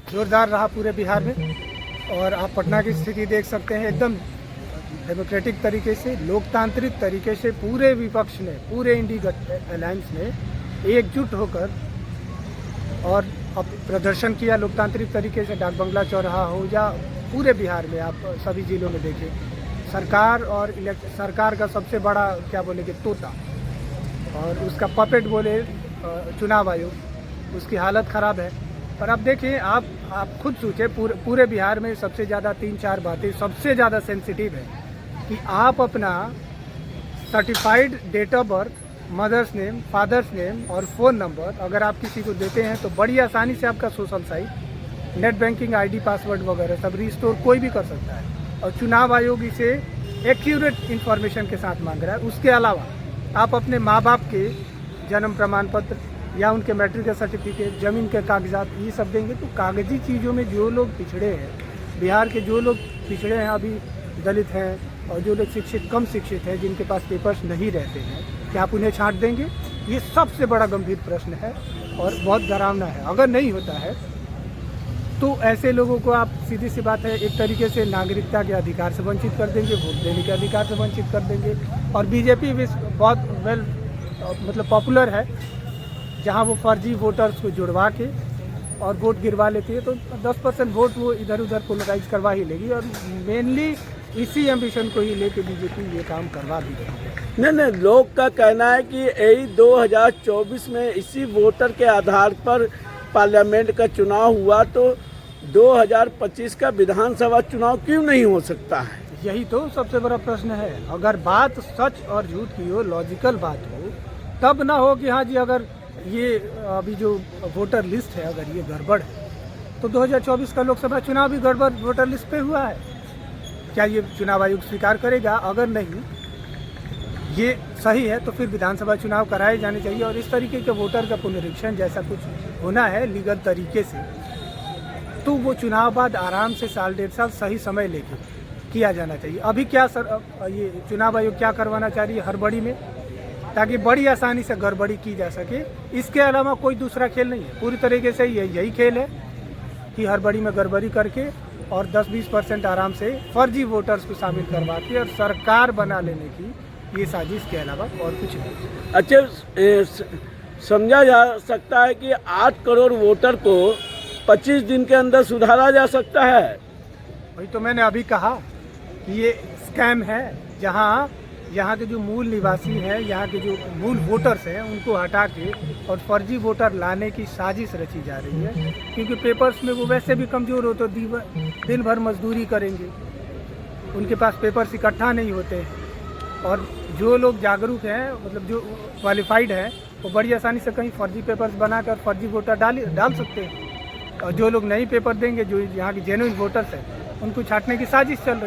जोरदार रहा पूरे बिहार में। और आप पटना की स्थिति देख सकते हैं, एकदम डेमोक्रेटिक तरीके से, लोकतांत्रिक तरीके से पूरे विपक्ष ने, पूरे इंडी अलायंस ने एकजुट होकर और अब प्रदर्शन किया लोकतांत्रिक तरीके से। डाक बंगला चौराहा हो या पूरे बिहार में, आप सभी जिलों में देखिए, सरकार और सरकार का सबसे बड़ा क्या बोलेंगे तोता, और उसका पपेट बोले चुनाव आयोग, उसकी हालत ख़राब है। पर अब देखिए, आप खुद सोचें, पूरे बिहार में सबसे ज़्यादा 3-4 बातें सबसे ज़्यादा सेंसिटिव है कि आप अपना certified date of birth, mother's name, father's name और फ़ोन नंबर अगर आप किसी को देते हैं तो बड़ी आसानी से आपका social site, net banking, ID, password वगैरह सब रिस्टोर कोई भी कर सकता है। और चुनाव आयोग इसे एक्यूरेट इन्फॉर्मेशन के साथ मांग रहा है। उसके अलावा आप अपने माँ बाप के जन्म प्रमाण पत्र या उनके मैट्रिक सर्टिफिकेट, ज़मीन के कागजात, ये सब देंगे तो कागजी चीज़ों में जो लोग पिछड़े हैं, बिहार के जो लोग पिछड़े हैं, अभी दलित हैं और जो लोग शिक्षित, कम शिक्षित हैं, जिनके पास पेपर्स नहीं रहते हैं, क्या आप उन्हें छांट देंगे? ये सबसे बड़ा गंभीर प्रश्न है और बहुत डरावना है। अगर नहीं होता है तो ऐसे लोगों को आप, सीधी सी बात है, एक तरीके से नागरिकता के अधिकार से वंचित कर देंगे, वोट देने के अधिकार से वंचित कर देंगे। और बीजेपी भी बहुत पॉपुलर है, जहां वो फर्जी वोटर्स को जुड़वा के और वोट गिरवा लेती है, तो 10% वोट वो इधर उधर पोलराइज करवा ही लेगी। और मेनली इसी एम्बिशन को ही लेके बीजेपी ये काम करवा भी रही है। नहीं, लोग का कहना है कि यही 2024 में इसी वोटर के आधार पर पार्लियामेंट का चुनाव हुआ, तो 2025 का विधानसभा चुनाव क्यों नहीं हो सकता है? यही तो सबसे बड़ा प्रश्न है। अगर बात सच और झूठ की हो, लॉजिकल बात हो, तब ना हो कि हाँ जी, अगर ये अभी जो वोटर लिस्ट है अगर ये गड़बड़ है तो 2024 का लोकसभा चुनाव भी गड़बड़ वोटर लिस्ट पे हुआ है। क्या ये चुनाव आयोग स्वीकार करेगा? अगर नहीं ये सही है तो फिर विधानसभा चुनाव कराए जाने चाहिए। और इस तरीके के वोटर का पुनरीक्षण जैसा कुछ होना है लीगल तरीके से, तो वो चुनाव बाद आराम से 1.5 साल सही समय लेके किया जाना चाहिए। अभी क्या ये चुनाव आयोग क्या करवाना चाह रही है हड़बड़ी में, ताकि बड़ी आसानी से गड़बड़ी की जा सके। इसके अलावा कोई दूसरा खेल नहीं है। पूरी तरीके से यही खेल है कि हड़बड़ी में गड़बड़ी करके और 10-20% आराम से फर्जी वोटर्स को शामिल करवा के और सरकार बना लेने की ये साजिश के अलावा और कुछ नहीं। अच्छा, समझा जा सकता है कि 8 करोड़ वोटर को 25 दिन के अंदर सुधारा जा सकता है? वही तो मैंने अभी कहा कि ये स्कैम है, जहाँ यहाँ के जो मूल निवासी हैं, यहाँ के जो मूल वोटर्स हैं, उनको हटा के और फर्जी वोटर लाने की साजिश रची जा रही है। क्योंकि पेपर्स में वो वैसे भी कमज़ोर हो, तो दिन भर मजदूरी करेंगे, उनके पास पेपर्स इकट्ठा नहीं होते हैं। और जो लोग जागरूक हैं, मतलब जो क्वालिफाइड हैं, वो बड़ी आसानी से कहीं फर्जी पेपर्स बनाकर फर्जी वोटर डाल सकते हैं। और जो लोग नहीं पेपर देंगे, जो यहाँ के जेन्युइन वोटर्स हैं, उनको छांटने की साजिश चल रही है।